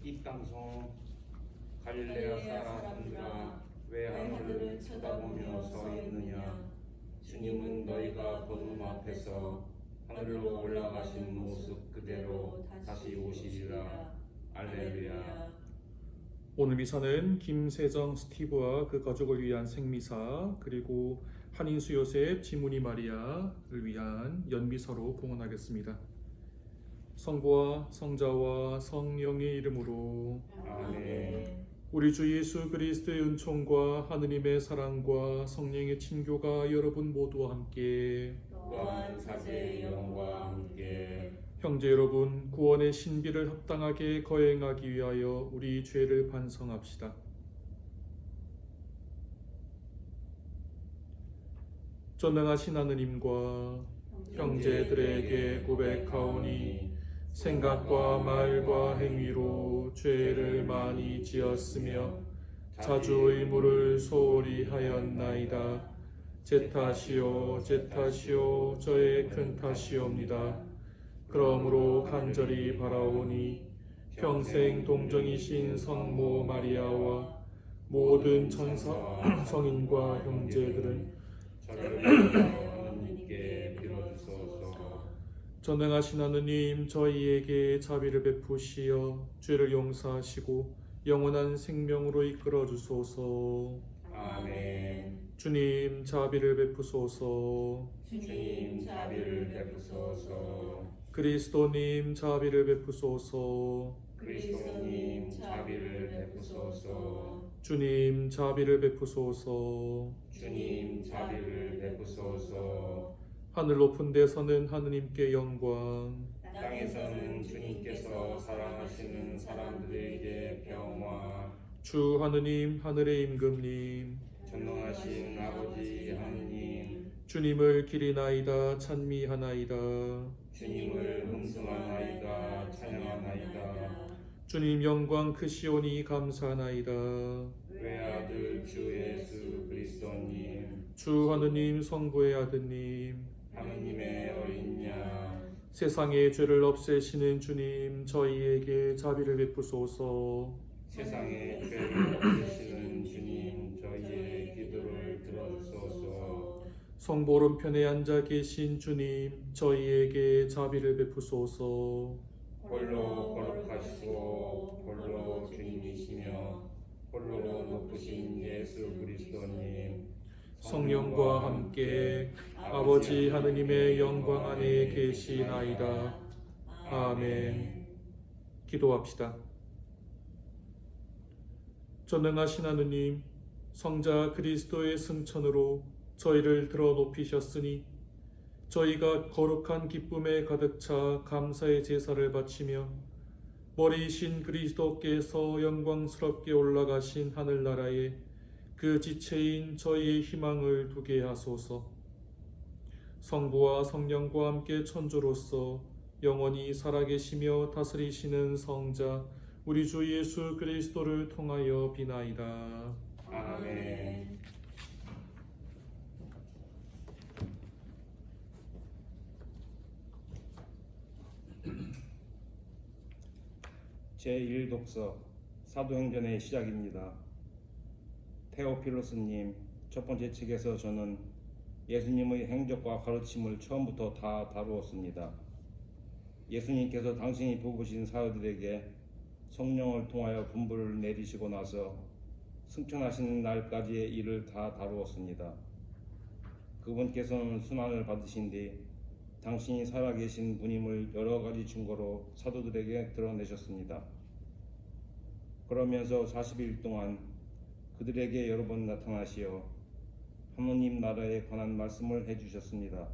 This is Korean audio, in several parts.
이 땅성 갈릴레아 사람들아 왜 하늘을 쳐다보며 서 있느냐. 주님은 너희가 거둠 앞에서 하늘로 올라가신 모습 그대로 다시 오시리라. 알렐루야. 오늘 미사는 김세정 스티브와 그 가족을 위한 생미사, 그리고 한인수 요셉, 지문이 마리아를 위한 연미사로 봉헌하겠습니다. 성부와 성자와 성령의 이름으로 아멘. 우리 주 예수 그리스도의 은총과 하느님의 사랑과 성령의 친교가 여러분 모두와 함께, 또한 사제의 영과 함께. 형제 여러분, 구원의 신비를 합당하게 거행하기 위하여 우리 죄를 반성합시다. 전능하신 하느님과 형제들에게 고백하오니 생각과 말과 행위로 죄를 많이 지었으며 자주 의무를 소홀히 하였나이다. 제 탓이요 제 탓이요 저의 큰 탓이옵니다. 그러므로 간절히 바라오니 평생 동정이신 성모 마리아와 모든 천사 성인과 형제들은 저를 위하여 하느님께 빌어주소서. 전능하신 하느님, 저희에게 자비를 베푸시어 죄를 용서하시고 영원한 생명으로 이끌어 주소서. 아멘. 주님, 자비를 베푸소서. 주님 자비를 베푸소서. 그리스도님, 자비를 베푸소서. 그리스도님 자비를 베푸소서. 주님, 자비를 베푸소서. 주님 자비를 베푸소서. 하늘 높은 데서는 하느님께 영광, 땅에서는 주님께서 사랑하시는 사람들에게 평화. 주 하느님, 하늘의 임금님, 전능하신 아버지 하느님, 주님을 기리나이다 찬미하나이다. 주님을 음성하나이다 찬양하나이다. 주님 영광 크시오니 감사하나이다. 외아들 주 예수 그리스도님, 주 하느님 성부의 아드님, 하느님의 어린 양, 세상의 죄를 없애시는 주님, 저희에게 자비를 베푸소서. 세상의 죄를 없애시는 주님, 저희의 기도를 들어주소서. 성부 오른편에 앉아 계신 주님, 저희에게 자비를 베푸소서. 홀로 거룩하시고 홀로 주님이시며 홀로 높으신 예수 그리스도님, 성령과 함께 아버지 하느님의 영광 안에 계시나이다. 아멘. 기도합시다. 전능하신 하느님, 성자 그리스도의 승천으로 저희를 들어 높이셨으니 저희가 거룩한 기쁨에 가득 차 감사의 제사를 바치며 머리이신 그리스도께서 영광스럽게 올라가신 하늘나라에 그 지체인 저희의 희망을 두게 하소서. 성부와 성령과 함께 천주로서 영원히 살아계시며 다스리시는 성자 우리 주 예수 그리스도를 통하여 비나이다. 아멘. 제1독서 사도행전의 시작입니다. 테오필로스님, 첫 번째 책에서 저는 예수님의 행적과 가르침을 처음부터 다 다루었습니다. 예수님께서 당신이 뽑으신 사도들에게 성령을 통하여 분부를 내리시고 나서 승천하시는 날까지의 일을 다 다루었습니다. 그분께서는 순환을 받으신 뒤 당신이 살아계신 분임을 여러 가지 증거로 사도들에게 드러내셨습니다. 그러면서 40일 동안 그들에게 여러 번 나타나시어 하느님 나라에 관한 말씀을 해주셨습니다.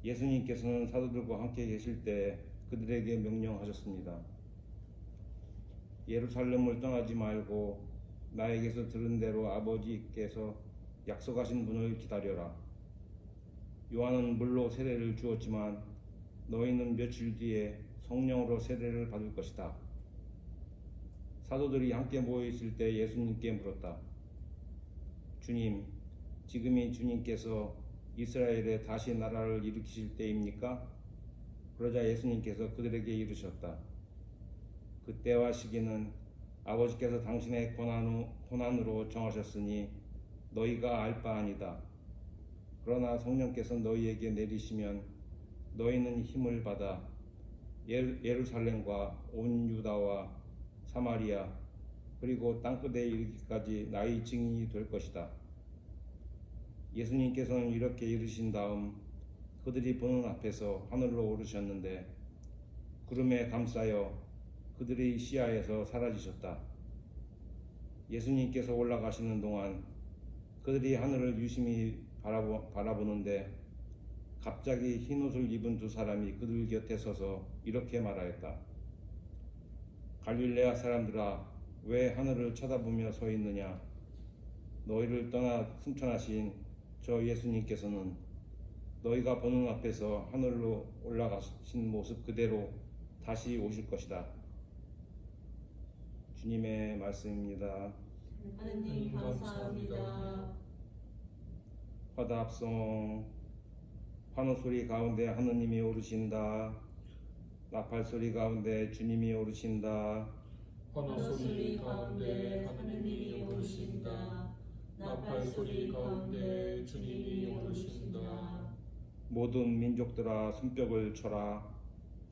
예수님께서는 사도들과 함께 계실 때 그들에게 명령하셨습니다. 예루살렘을 떠나지 말고 나에게서 들은 대로 아버지께서 약속하신 분을 기다려라. 요한은 물로 세례를 주었지만 너희는 며칠 뒤에 성령으로 세례를 받을 것이다. 사도들이 함께 모여 있을 때 예수님께 물었다. 주님, 지금이 주님께서 이스라엘에 다시 나라를 일으키실 때입니까? 그러자 예수님께서 그들에게 이르셨다. 그때와 시기는 아버지께서 당신의 고난으로 정하셨으니 너희가 알 바 아니다. 그러나 성령께서 너희에게 내리시면 너희는 힘을 받아 예루살렘과 온 유다와 사마리아 그리고 땅끝에 이르기까지 나의 증인이 될 것이다. 예수님께서는 이렇게 이르신 다음 그들이 보는 앞에서 하늘로 오르셨는데 구름에 감싸여 그들의 시야에서 사라지셨다. 예수님께서 올라가시는 동안 그들이 하늘을 유심히 바라보는데 갑자기 흰옷을 입은 두 사람이 그들 곁에 서서 이렇게 말하였다. 갈릴레아 사람들아, 왜 하늘을 쳐다보며 서 있느냐? 너희를 떠나 승천하신 저 예수님께서는 너희가 보는 앞에서 하늘로 올라가신 모습 그대로 다시 오실 것이다. 주님의 말씀입니다. 하느님 감사합니다. 화답송. 환호 소리 가운데 하느님이 오르신다. 나팔 소리 가운데 주님이 오르신다. 환호 소리 가운데 하느님이 오르신다. 나팔 소리 가운데 주님이 오르신다. 모든 민족들아 손뼉을 쳐라.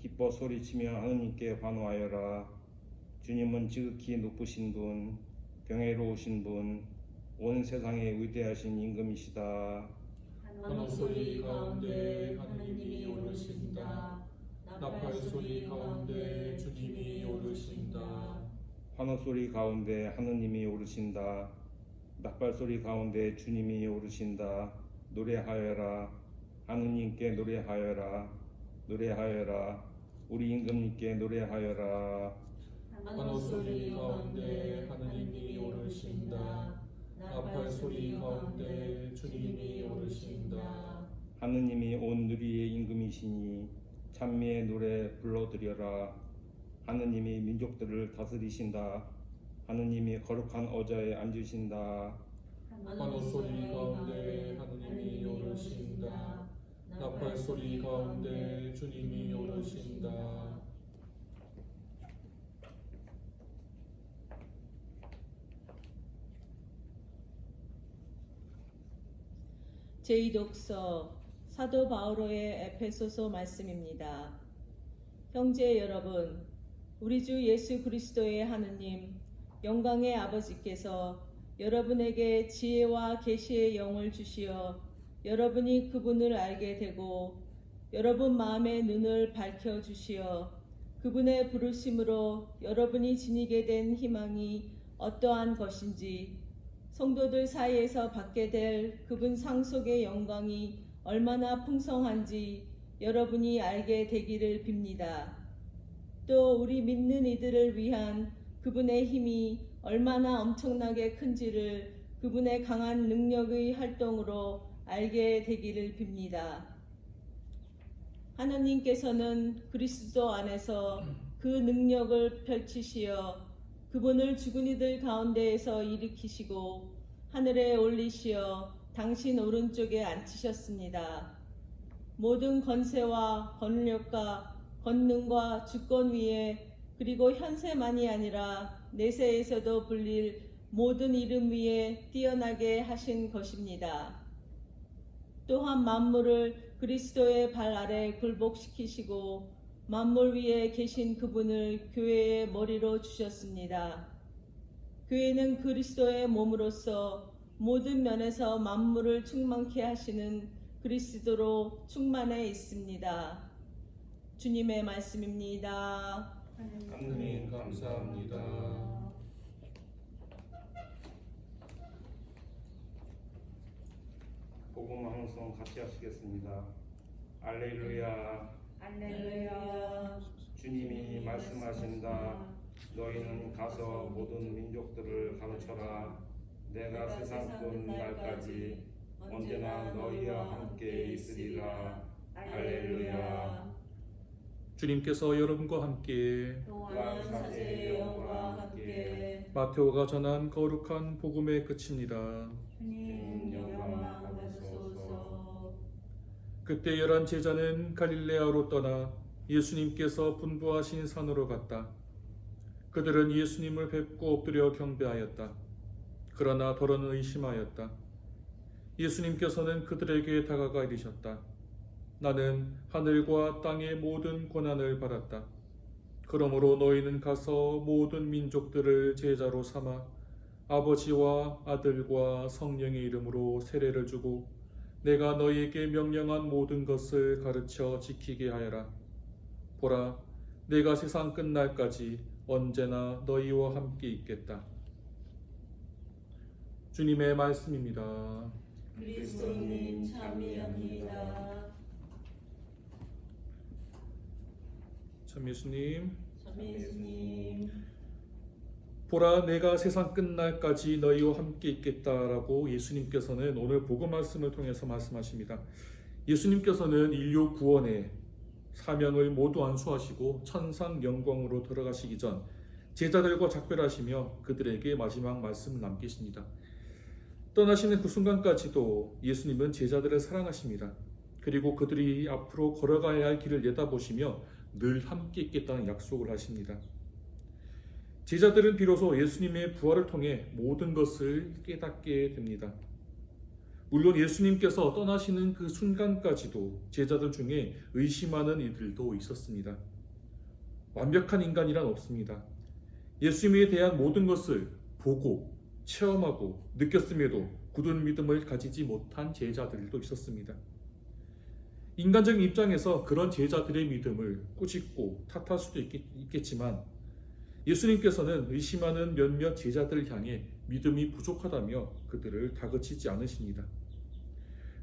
기뻐 소리치며 하느님께 환호하여라. 주님은 지극히 높으신 분, 경외로우신 분, 온 세상에 위대하신 임금이시다. 환호 소리 가운데 하느님이 오르신다. 나팔 소리 가운데 주님이 오르신다. 환호 소리 가운데 하느님이 오르신다. 나팔 소리 가운데 주님이 오르신다. 노래하여라. 하느님께 노래하여라. 노래하여라. 우리 임금님께 노래하여라. 환호 소리 가운데 하느님이 오르신다. 나팔 소리 가운데 주님이 오르신다. 하느님이 온 누리의 임금이시니 찬미의 노래 불러드려라. 하느님이 민족들을 다스리신다. 하느님이 거룩한 어자에 앉으신다. 환호 소리 가운데 하느님이 오르신다. 나팔 소리 가운데 주님이 오르신다. 제2독서 사도 바오로의 에베소서 말씀입니다. 형제 여러분, 우리 주 예수 그리스도의 하느님 영광의 아버지께서 여러분에게 지혜와 계시의 영을 주시어 여러분이 그분을 알게 되고 여러분 마음의 눈을 밝혀 주시어 그분의 부르심으로 여러분이 지니게 된 희망이 어떠한 것인지 성도들 사이에서 받게 될 그분 상속의 영광이 얼마나 풍성한지 여러분이 알게 되기를 빕니다. 또 우리 믿는 이들을 위한 그분의 힘이 얼마나 엄청나게 큰지를 그분의 강한 능력의 활동으로 알게 되기를 빕니다. 하나님께서는 그리스도 안에서 그 능력을 펼치시어 그분을 죽은 이들 가운데에서 일으키시고 하늘에 올리시어 당신 오른쪽에 앉히셨습니다. 모든 권세와 권력과 권능과 주권 위에 그리고 현세만이 아니라 내세에서도 불릴 모든 이름 위에 뛰어나게 하신 것입니다. 또한 만물을 그리스도의 발 아래 굴복시키시고 만물 위에 계신 그분을 교회의 머리로 주셨습니다. 교회는 그리스도의 몸으로서 모든 면에서 만물을 충만케 하시는 그리스도로 충만해 있습니다. 주님의 말씀입니다. 하느님 감사합니다. 복음 항송 같이 하시겠습니다. 알렐루야. 할렐루야. 주님이 말씀하신다. 너희는 가서 모든 민족들을 가르쳐라. 내가 세상 끝 날까지 언제나 너희와 함께 있으리라. 할렐루야. 주님께서 여러분과 함께 또한 사제의 영과 함께 마테오가 전한 거룩한 복음의 끝입니다. 주님 영광 받으소서. 그때 11 제자는 갈릴레아로 떠나 예수님께서 분부하신 산으로 갔다. 그들은 예수님을 뵙고 엎드려 경배하였다. 그러나 더러는 의심하였다. 예수님께서는 그들에게 다가가 이르셨다. 나는 하늘과 땅의 모든 고난을 받았다. 그러므로 너희는 가서 모든 민족들을 제자로 삼아 아버지와 아들과 성령의 이름으로 세례를 주고 내가 너희에게 명령한 모든 것을 가르쳐 지키게 하여라. 보라, 내가 세상 끝날까지 언제나 너희와 함께 있겠다. 주님의 말씀입니다. 그리스도님 참여합니다. 참 예수님, 참 예수님, 보라 내가 세상 끝날까지 너희와 함께 있겠다라고 예수님께서는 오늘 복음 말씀을 통해서 말씀하십니다. 예수님께서는 인류 구원의 사명을 모두 완수하시고 천상 영광으로 들어가시기 전 제자들과 작별하시며 그들에게 마지막 말씀을 남기십니다. 떠나시는 그 순간까지도 예수님은 제자들을 사랑하십니다. 그리고 그들이 앞으로 걸어가야 할 길을 내다보시며 늘 함께 있겠다는 약속을 하십니다. 제자들은 비로소 예수님의 부활을 통해 모든 것을 깨닫게 됩니다. 물론 예수님께서 떠나시는 그 순간까지도 제자들 중에 의심하는 이들도 있었습니다. 완벽한 인간이란 없습니다. 예수님에 대한 모든 것을 보고 체험하고 느꼈음에도 굳은 믿음을 가지지 못한 제자들도 있었습니다. 인간적인 입장에서 그런 제자들의 믿음을 꾸짖고 탓할 수도 있겠지만 예수님께서는 의심하는 몇몇 제자들을 향해 믿음이 부족하다며 그들을 다그치지 않으십니다.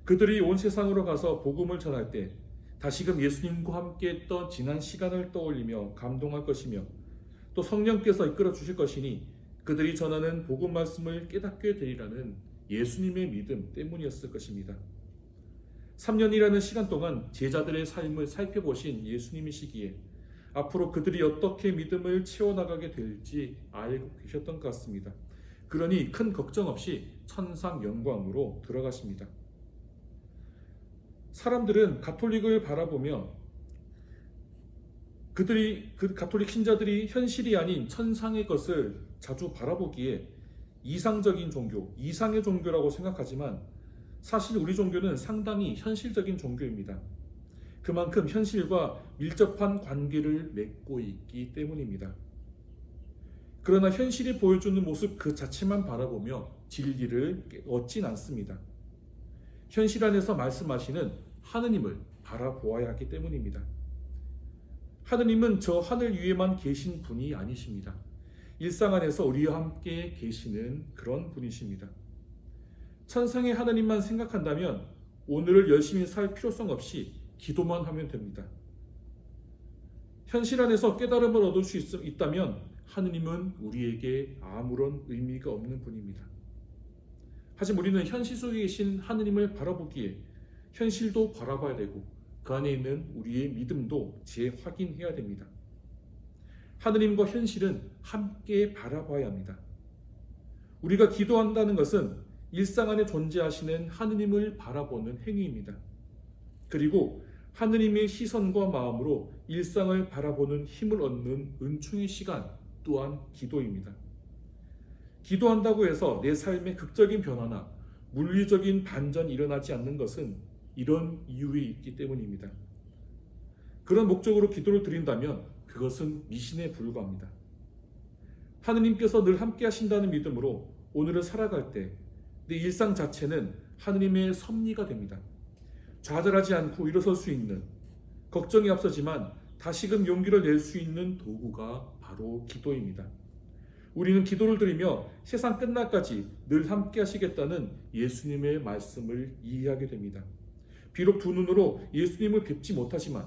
그들이 온 세상으로 가서 복음을 전할 때 다시금 예수님과 함께 했던 지난 시간을 떠올리며 감동할 것이며 또 성령께서 이끌어 주실 것이니 그들이 전하는 복음 말씀을 깨닫게 되리라는 예수님의 믿음 때문이었을 것입니다. 3년이라는 시간 동안 제자들의 삶을 살펴보신 예수님이시기에 앞으로 그들이 어떻게 믿음을 채워나가게 될지 알고 계셨던 것 같습니다. 그러니 큰 걱정 없이 천상 영광으로 들어가십니다. 사람들은 가톨릭을 바라보며 그 가톨릭 신자들이 현실이 아닌 천상의 것을 자주 바라보기에 이상적인 종교, 이상의 종교라고 생각하지만 사실 우리 종교는 상당히 현실적인 종교입니다. 그만큼 현실과 밀접한 관계를 맺고 있기 때문입니다. 그러나 현실이 보여주는 모습 그 자체만 바라보며 진리를 얻진 않습니다. 현실 안에서 말씀하시는 하느님을 바라보아야 하기 때문입니다. 하느님은 저 하늘 위에만 계신 분이 아니십니다. 일상 안에서 우리와 함께 계시는 그런 분이십니다. 천상의 하느님만 생각한다면 오늘을 열심히 살 필요성 없이 기도만 하면 됩니다. 현실 안에서 깨달음을 얻을 수 있다면 하느님은 우리에게 아무런 의미가 없는 분입니다. 하지만 우리는 현실 속에 계신 하느님을 바라보기에 현실도 바라봐야 되고 그 안에 있는 우리의 믿음도 재확인해야 됩니다. 하느님과 현실은 함께 바라봐야 합니다. 우리가 기도한다는 것은 일상 안에 존재하시는 하느님을 바라보는 행위입니다. 그리고 하느님의 시선과 마음으로 일상을 바라보는 힘을 얻는 은총의 시간 또한 기도입니다. 기도한다고 해서 내 삶의 극적인 변화나 물리적인 반전이 일어나지 않는 것은 이런 이유에 있기 때문입니다. 그런 목적으로 기도를 드린다면 그것은 미신에 불과합니다. 하느님께서 늘 함께 하신다는 믿음으로 오늘을 살아갈 때 내 일상 자체는 하느님의 섭리가 됩니다. 좌절하지 않고 일어설 수 있는, 걱정이 앞서지만 다시금 용기를 낼 수 있는 도구가 바로 기도입니다. 우리는 기도를 드리며 세상 끝날까지 늘 함께 하시겠다는 예수님의 말씀을 이해하게 됩니다. 비록 두 눈으로 예수님을 뵙지 못하지만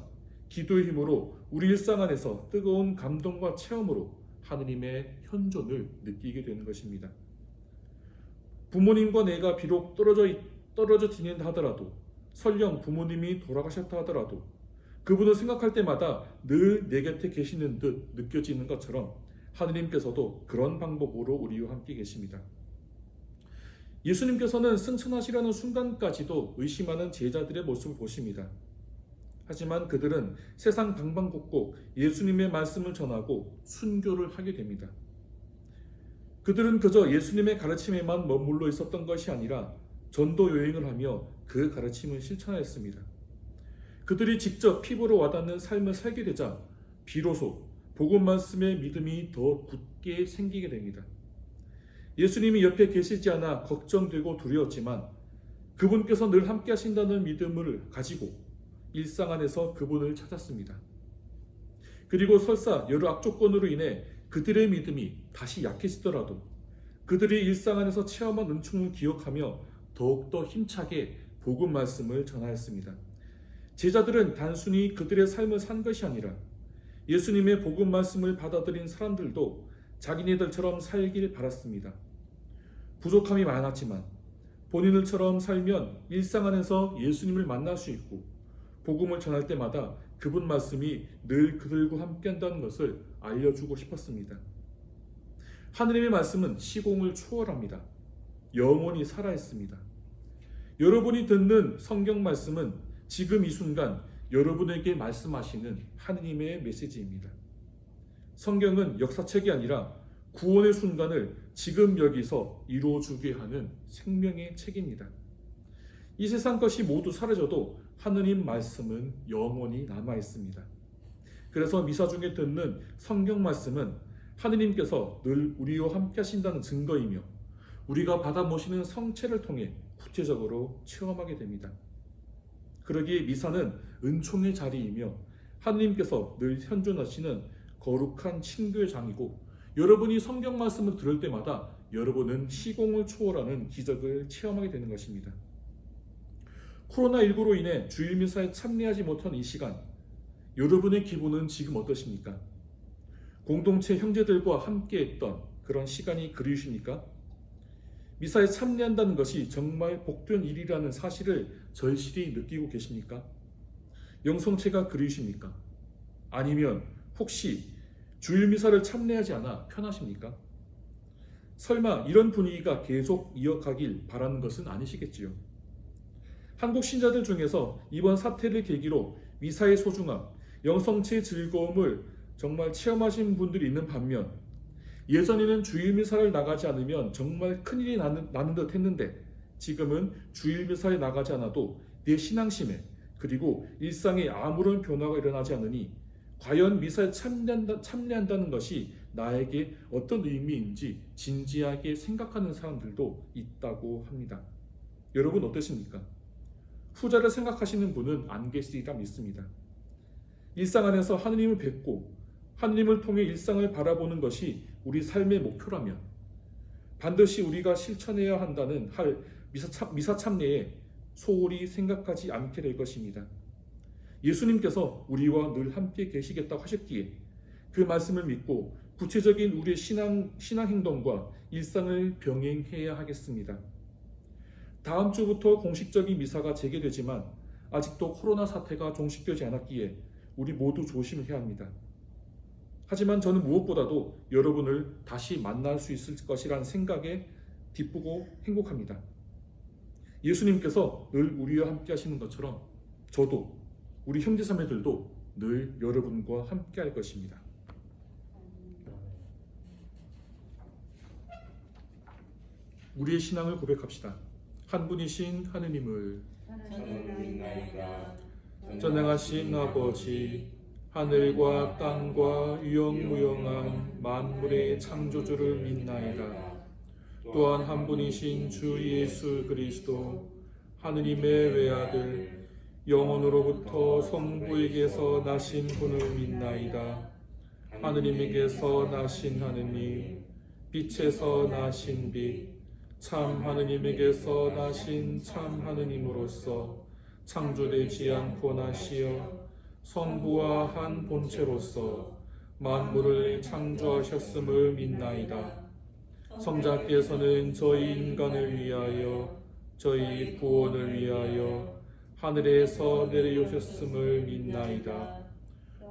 기도의 힘으로 우리 일상 안에서 뜨거운 감동과 체험으로 하느님의 현존을 느끼게 되는 것입니다. 부모님과 내가 비록 떨어져 지낸다 하더라도 설령 부모님이 돌아가셨다 하더라도 그분을 생각할 때마다 늘 내 곁에 계시는 듯 느껴지는 것처럼 하느님께서도 그런 방법으로 우리와 함께 계십니다. 예수님께서는 승천하시려는 순간까지도 의심하는 제자들의 모습을 보십니다. 하지만 그들은 세상 방방곡곡 예수님의 말씀을 전하고 순교를 하게 됩니다. 그들은 그저 예수님의 가르침에만 머물러 있었던 것이 아니라 전도 여행을 하며 그 가르침을 실천하였습니다. 그들이 직접 피부로 와닿는 삶을 살게 되자 비로소 복음 말씀의 믿음이 더 굳게 생기게 됩니다. 예수님이 옆에 계시지 않아 걱정되고 두려웠지만 그분께서 늘 함께 하신다는 믿음을 가지고 일상 안에서 그분을 찾았습니다. 그리고 설사 여러 악조건으로 인해 그들의 믿음이 다시 약해지더라도 그들이 일상 안에서 체험한 은총을 기억하며 더욱더 힘차게 복음 말씀을 전하였습니다. 제자들은 단순히 그들의 삶을 산 것이 아니라 예수님의 복음 말씀을 받아들인 사람들도 자기네들처럼 살길 바랐습니다. 부족함이 많았지만 본인들처럼 살면 일상 안에서 예수님을 만날 수 있고 복음을 전할 때마다 그분 말씀이 늘 그들과 함께한다는 것을 알려주고 싶었습니다. 하느님의 말씀은 시공을 초월합니다. 영원히 살아있습니다. 여러분이 듣는 성경 말씀은 지금 이 순간 여러분에게 말씀하시는 하느님의 메시지입니다. 성경은 역사책이 아니라 구원의 순간을 지금 여기서 이루어주게 하는 생명의 책입니다. 이 세상 것이 모두 사라져도 하느님 말씀은 영원히 남아있습니다. 그래서 미사 중에 듣는 성경 말씀은 하느님께서 늘 우리와 함께 하신다는 증거이며 우리가 받아 모시는 성체를 통해 구체적으로 체험하게 됩니다. 그러기에 미사는 은총의 자리이며 하느님께서 늘 현존하시는 거룩한 친교의 장이고 여러분이 성경 말씀을 들을 때마다 여러분은 시공을 초월하는 기적을 체험하게 되는 것입니다. 코로나19로 인해 주일 미사에 참여하지 못한 이 시간, 여러분의 기분은 지금 어떠십니까? 공동체 형제들과 함께했던 그런 시간이 그리우십니까? 미사에 참여한다는 것이 정말 복된 일이라는 사실을 절실히 느끼고 계십니까? 영성체가 그리우십니까? 아니면 혹시 주일 미사를 참여하지 않아 편하십니까? 설마 이런 분위기가 계속 이어가길 바라는 것은 아니시겠지요? 한국 신자들 중에서 이번 사태를 계기로 미사의 소중함, 영성체의 즐거움을 정말 체험하신 분들이 있는 반면 예전에는 주일 미사를 나가지 않으면 정말 큰일이 나는 듯 했는데 지금은 주일 미사에 나가지 않아도 내 신앙심에 그리고 일상에 아무런 변화가 일어나지 않으니 과연 미사에 참여한다는 것이 나에게 어떤 의미인지 진지하게 생각하는 사람들도 있다고 합니다. 여러분 어떠십니까? 후자를 생각하시는 분은 안 계시리라 믿습니다. 일상 안에서 하느님을 뵙고 하느님을 통해 일상을 바라보는 것이 우리 삶의 목표라면 반드시 우리가 실천해야 한다는 미사 참례에 소홀히 생각하지 않게 될 것입니다. 예수님께서 우리와 늘 함께 계시겠다고 하셨기에 그 말씀을 믿고 구체적인 우리의 신앙 행동과 일상을 병행해야 하겠습니다. 다음 주부터 공식적인 미사가 재개되지만 아직도 코로나 사태가 종식되지 않았기에 우리 모두 조심해야 합니다. 하지만 저는 무엇보다도 여러분을 다시 만날 수 있을 것이라는 생각에 기쁘고 행복합니다. 예수님께서 늘 우리와 함께 하시는 것처럼 저도 우리 형제자매들도 늘 여러분과 함께 할 것입니다. 우리의 신앙을 고백합시다. 한 분이신 하느님을 저는 믿나이다. 전능하신 아버지, 하늘과 땅과 유영무영한 만물의 창조주를 믿나이다. 또한 한 분이신 주 예수 그리스도, 하느님의 외아들, 영원으로부터 성부에게서 나신 분을 믿나이다. 하느님에게서 나신 하느님, 빛에서 나신 빛, 참 하느님에게서 나신 참 하느님으로서 창조되지 않고 나시어 성부와 한 본체로서 만물을 창조하셨음을 믿나이다. 성자께서는 저희 인간을 위하여 저희 구원을 위하여 하늘에서 내려오셨음을 믿나이다.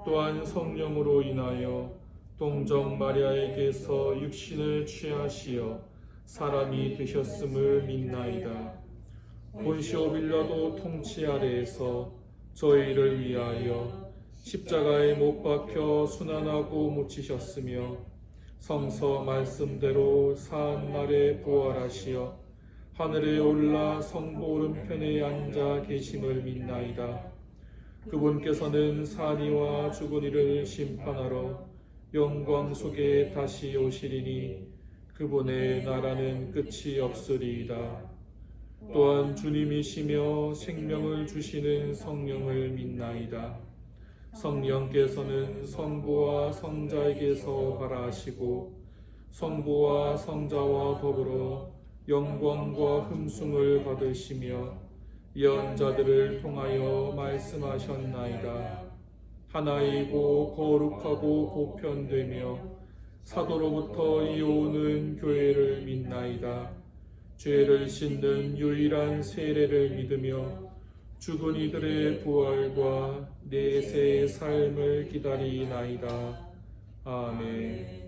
또한 성령으로 인하여 동정 마리아에게서 육신을 취하시어 사람이 되셨음을 믿나이다. 본시오 빌라도 통치 아래에서 저희를 위하여 십자가에 못 박혀 순환하고 묻히셨으며 성서 말씀대로 사한 날에 부활하시어 하늘에 올라 성부 오른편에 앉아 계심을 믿나이다. 그분께서는 산이와 죽은 이를 심판하러 영광 속에 다시 오시리니 그분의 나라는 끝이 없으리이다. 또한 주님이시며 생명을 주시는 성령을 믿나이다. 성령께서는 성부와 성자에게서 발하시고 성부와 성자와 더불어 영광과 흠숭을 받으시며 예언자들을 통하여 말씀하셨나이다. 하나이고 거룩하고 보편되며 사도로부터 이어오는 교회를 믿나이다. 죄를 씻는 유일한 세례를 믿으며 죽은 이들의 부활과 내세의 삶을 기다리나이다. 아멘.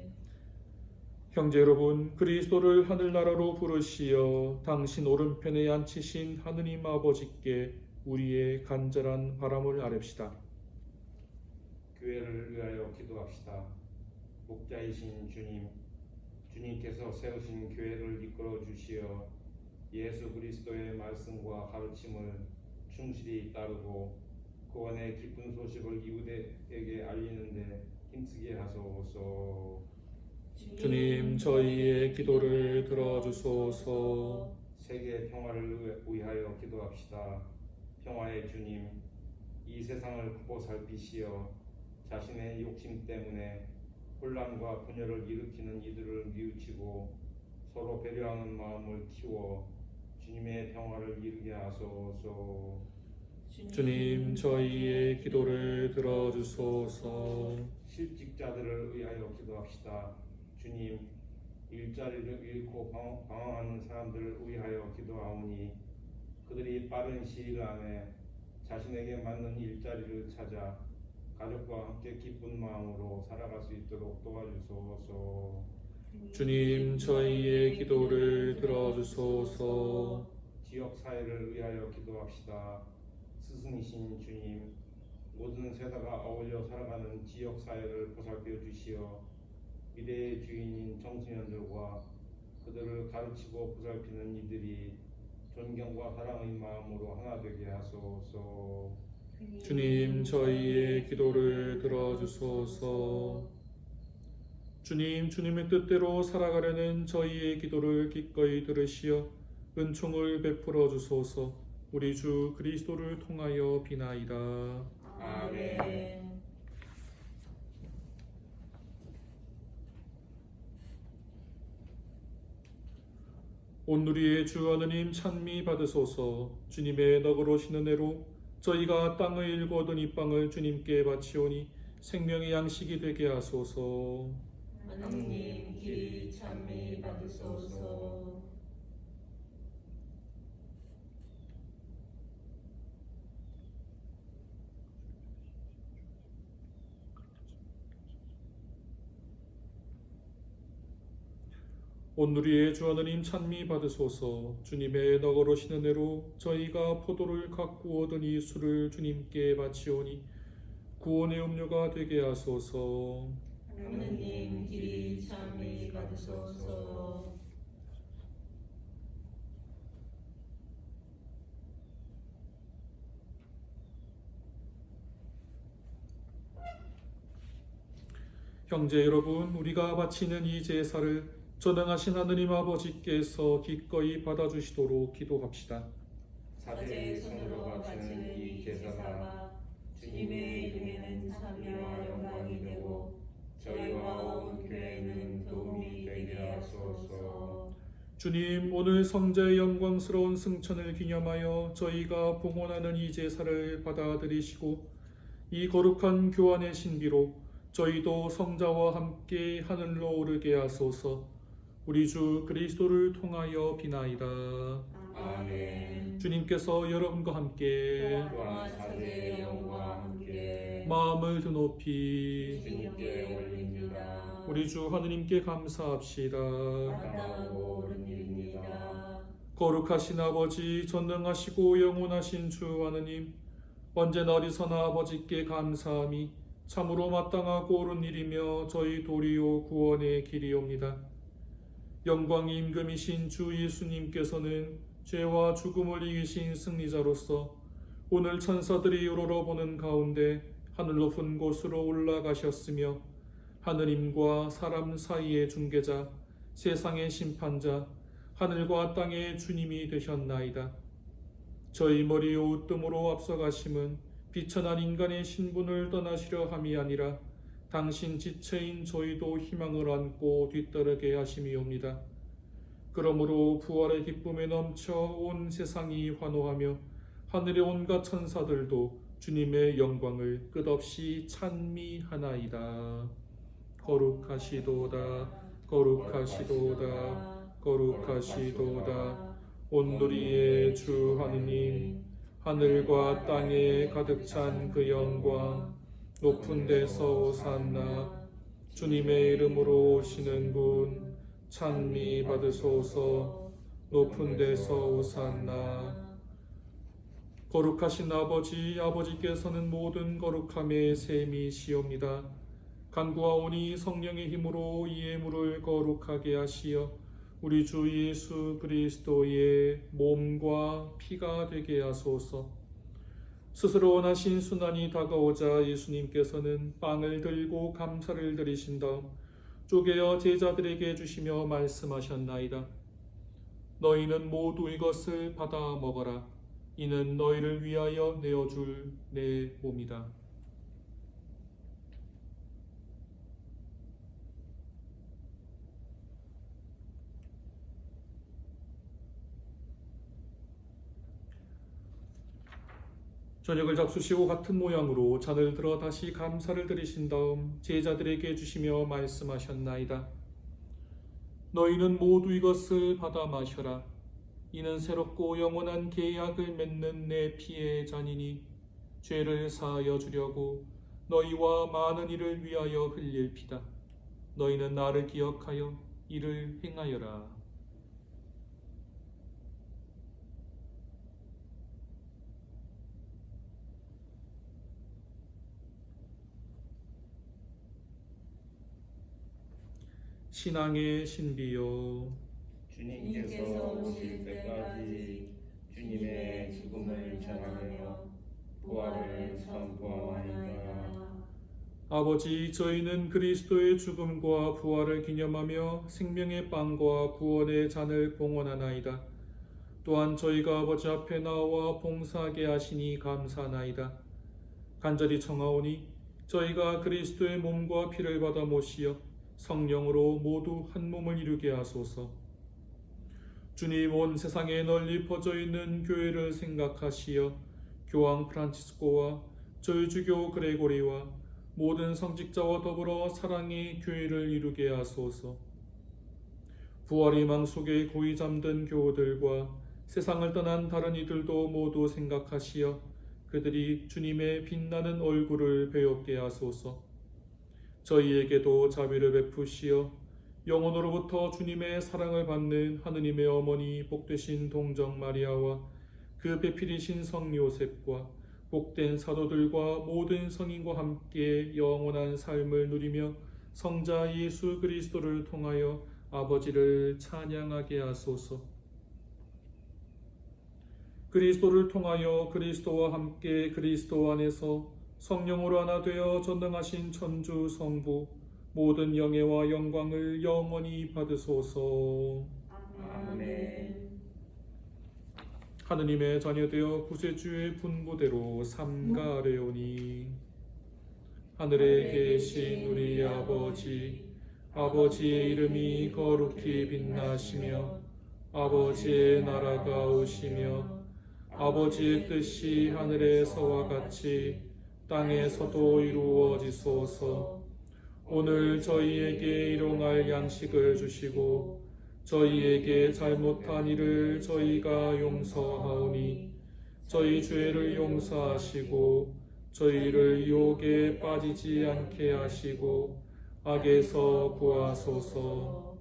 형제 여러분, 그리스도를 하늘나라로 부르시어 당신 오른편에 앉히신 하느님 아버지께 우리의 간절한 바람을 아뢰시다. 교회를 위하여 기도합시다. 목자이신 주님, 주님께서 세우신 교회를 이끌어 주시어 예수 그리스도의 말씀과 가르침을 충실히 따르고 구원의 기쁜 소식을 이웃에게 알리는데 힘쓰게 하소서. 주님, 저희의 기도를 들어주소서. 세계 평화를 위하여 기도합시다. 평화의 주님, 이 세상을 굽어 살피시어 자신의 욕심 때문에 혼란과 분열을 일으키는 이들을 뉘우치고 서로 배려하는 마음을 키워 주님의 평화를 이루게 하소서. 주님, 저희의 기도를 들어주소서. 실직자들을 위하여 기도합시다. 주님, 일자리를 잃고 방황하는 사람들을 위하여 기도하오니 그들이 빠른 시일 안에 자신에게 맞는 일자리를 찾아 가족과 함께 기쁜 마음으로 살아갈 수 있도록 도와주소서. 주님, 저희의 기도를 들어주소서. 지역 사회를 위하여 기도합시다. 스승이신 주님, 모든 세대가 어울려 살아가는 지역 사회를 보살펴 주시어 미래의 주인인 청소년들과 그들을 가르치고 보살피는 이들이 존경과 사랑의 마음으로 하나 되게 하소서. 주님, 저희의 기도를 들어주소서. 주님, 주님의 뜻대로 살아가려는 저희의 기도를 기꺼이 들으시어 은총을 베풀어 주소서. 우리 주 그리스도를 통하여 비나이다. 아멘. 온누리의 주 하느님 찬미 받으소서. 주님의 너그러신 은혜로 저희가 땅의 일고 얻은 이 빵을 주님께 바치오니 생명의 양식이 되게 하소서. 하느님 길이 찬미 받으소서. 온누리의 주 하느님 찬미 받으소서. 주님의 너그러신 은혜로 저희가 포도를 갖고 얻은 이 술을 주님께 바치오니 구원의 음료가 되게 하소서. 하느님 길이 찬미 받으소서. 형제 여러분, 우리가 바치는 이 제사를 전능하신 하느님 아버지께서 기꺼이 받아주시도록 기도합시다. 사제의 손으로 바치는 이 제사가 주님의 이름에는 찬미와 영광이 되고 저희와 온 교회는 도움이 되게 하소서. 주님, 오늘 성자의 영광스러운 승천을 기념하여 저희가 봉헌하는 이 제사를 받아들이시고 이 거룩한 교환의 신비로 저희도 성자와 함께 하늘로 오르게 하소서. 우리 주 그리스도를 통하여 비나이다. 아멘. 주님께서 여러분과 함께 또한 사제의 영광과 함께 마음을 드높이 주님께 올립니다. 우리 주 하느님께 감사합시다. 마땅하고 옳은 일입니다. 거룩하신 아버지, 전능하시고 영원하신 주 하느님, 언제나 어디서나 아버지께 감사함이 참으로 마땅하고 옳은 일이며 저희 도리요 구원의 길이옵니다. 영광이 임금이신 주 예수님께서는 죄와 죽음을 이기신 승리자로서 오늘 천사들이 우러러보는 가운데 하늘 높은 곳으로 올라가셨으며 하느님과 사람 사이의 중개자, 세상의 심판자, 하늘과 땅의 주님이 되셨나이다. 저희 머리의 웃뜸으로 앞서가심은 비천한 인간의 신분을 떠나시려 함이 아니라 당신 지체인 저희도 희망을 안고 뒤따르게 하심이옵니다. 그러므로 부활의 기쁨에 넘쳐 온 세상이 환호하며 하늘의 온갖 천사들도 주님의 영광을 끝없이 찬미하나이다. 거룩하시도다, 거룩하시도다, 거룩하시도다. 온누리의 주 하느님, 하늘과 땅에 가득 찬 그 영광, 높은 데서 오산나. 주님의 이름으로 오시는 분 찬미 받으소서. 높은 데서 오산나. 거룩하신 아버지, 아버지께서는 모든 거룩함의 셈이시옵니다. 간구하오니 성령의 힘으로 이 예물을 거룩하게 하시어 우리 주 예수 그리스도의 몸과 피가 되게 하소서. 스스로 원하신 순환이 다가오자 예수님께서는 빵을 들고 감사를 드리신 다음 쪼개어 제자들에게 주시며 말씀하셨나이다. 너희는 모두 이것을 받아 먹어라. 이는 너희를 위하여 내어줄 내 몸이다. 저녁을 잡수시고 같은 모양으로 잔을 들어 다시 감사를 드리신 다음 제자들에게 주시며 말씀하셨나이다. 너희는 모두 이것을 받아 마셔라. 이는 새롭고 영원한 계약을 맺는 내 피의 잔이니 죄를 사하여 주려고 너희와 많은 이를 위하여 흘릴 피다. 너희는 나를 기억하여 이를 행하여라. 신앙의 신비요, 주님께서 오실 때까지 주님의 죽음을 전하며 부활을 선포하나이다. 아버지, 저희는 그리스도의 죽음과 부활을 기념하며 생명의 빵과 구원의 잔을 봉헌하나이다. 또한 저희가 아버지 앞에 나와 봉사하게 하시니 감사하나이다. 간절히 청하오니 저희가 그리스도의 몸과 피를 받아 모시어 성령으로 모두 한 몸을 이루게 하소서. 주님, 온 세상에 널리 퍼져 있는 교회를 생각하시어 교황 프란치스코와 저희 주교 그레고리와 모든 성직자와 더불어 사랑의 교회를 이루게 하소서. 부활의 망 속에 고이 잠든 교우들과 세상을 떠난 다른 이들도 모두 생각하시어 그들이 주님의 빛나는 얼굴을 배웁게 하소서. 저희에게도 자비를 베푸시어 영원으로부터 주님의 사랑을 받는 하느님의 어머니 복되신 동정 마리아와 그 배필이신 성 요셉과 복된 사도들과 모든 성인과 함께 영원한 삶을 누리며 성자 예수 그리스도를 통하여 아버지를 찬양하게 하소서. 그리스도를 통하여 그리스도와 함께 그리스도 안에서 성령으로 하나 되어 전능하신 천주 성부 모든 영예와 영광을 영원히 받으소서. 아멘. 하느님의 자녀되어 구세주의 분부대로 삼가하려니. 하늘에 계신 우리 아버지, 아버지의 이름이 거룩히 빛나시며 아버지의 나라가 오시며 아버지의 뜻이 하늘에서와 같이 땅에서도 이루어지소서. 오늘 저희에게 일용할 양식을 주시고 저희에게 잘못한 일을 저희가 용서하오니 저희 죄를 용서하시고 저희를 유혹에 빠지지 않게 하시고 악에서 구하소서.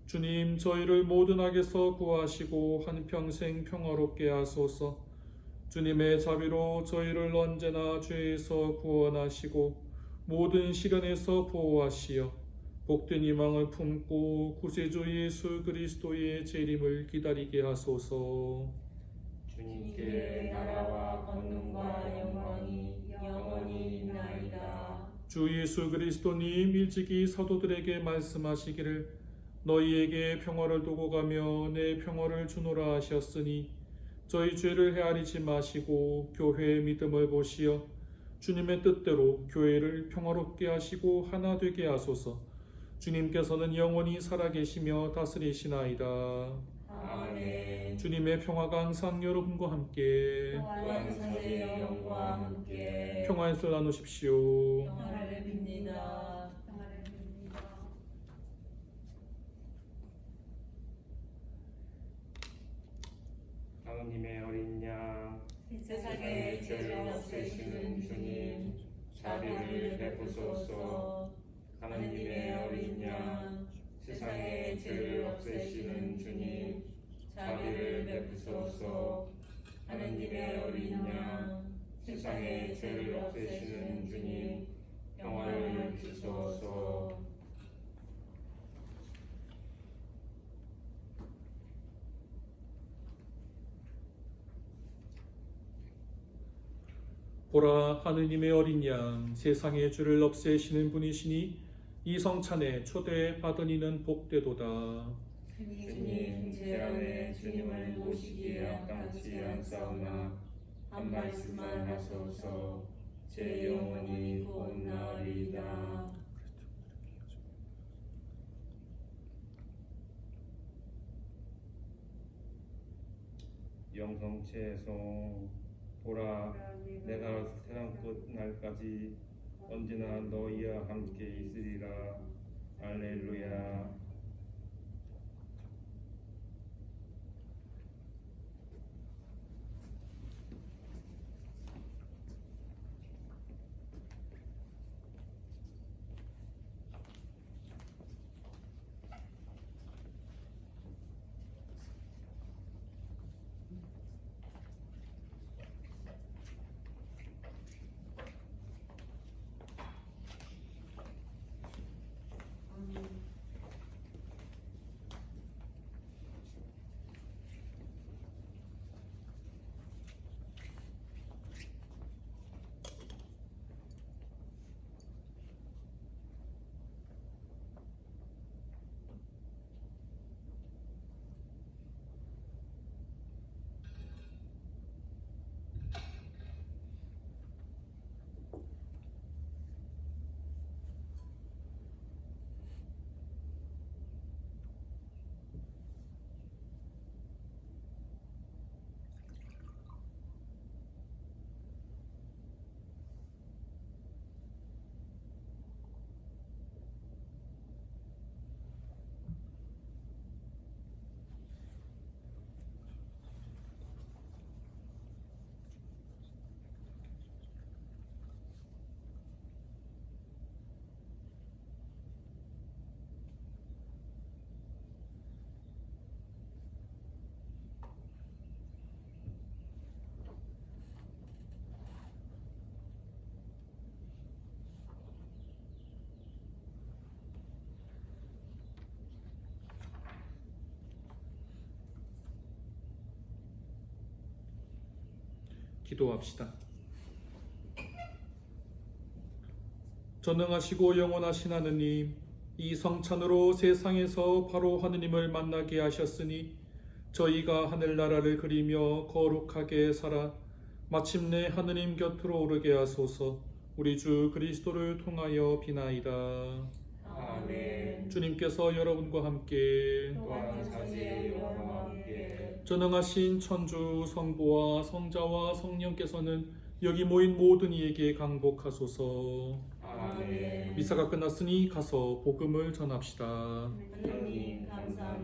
주님, 저희를 모든 악에서 구하시고 한평생 평화롭게 하소서. 주님의 자비로 저희를 언제나 죄에서 구원하시고 모든 시련에서 보호하시어 복된 희망을 품고 구세주 예수 그리스도의 재림을 기다리게 하소서. 주님께 나라와 권능과 영광이 영원히 있나이다. 주 예수 그리스도님 일찍이 사도들에게 말씀하시기를 너희에게 평화를 두고 가며 내 평화를 주노라 하셨으니 저희 죄를 헤아리지 마시고 교회의 믿음을 보시어 주님의 뜻대로 교회를 평화롭게 하시고 하나 되게 하소서. 주님께서는 영원히 살아계시며 다스리시나이다. 아멘. 주님의 평화가 항상 여러분과 함께 또한 사제의 영과 함께 평화의 술 나누십시오. 평화를 빕니다. 하느님의 어린 양 세상의 죄를 없애시는 주님, 자비를 베푸소서. 하느님의 어린 양, 세상의 죄를 없애시는 주님, 자비를 베푸소서. 하느님의 어린 양, 세상의 죄를 없애시는 주님, 평화를 주소서. 보라 하느님의 어린 양 세상의 죄를 없애시는 분이시니 이 성찬에 초대받은 이는 복되도다. 주님, 제 안에 주님을 모시기에 합당치 않사오나 한 말씀만 하소서. 제 영혼이 곧 나으리이다. 영성체송 보라 내가 세상 끝 날까지 언제나 너희와 함께 있으리라. 할렐루야. 기도합시다. 전능하시고 영원하신 하느님, 이 성찬으로 세상에서 바로 하느님을 만나게 하셨으니 저희가 하늘나라를 그리며 거룩하게 살아 마침내 하느님 곁으로 오르게 하소서. 우리 주 그리스도를 통하여 비나이다. 아멘. 주님께서 여러분과 함께 또한 사제의 영과 함께 전능하신 천주 성부와 성자와 성령께서는 여기 모인 모든 이에게 강복하소서. 아멘. 미사가 끝났으니 가서 복음을 전합시다. 하느님 감사합니다.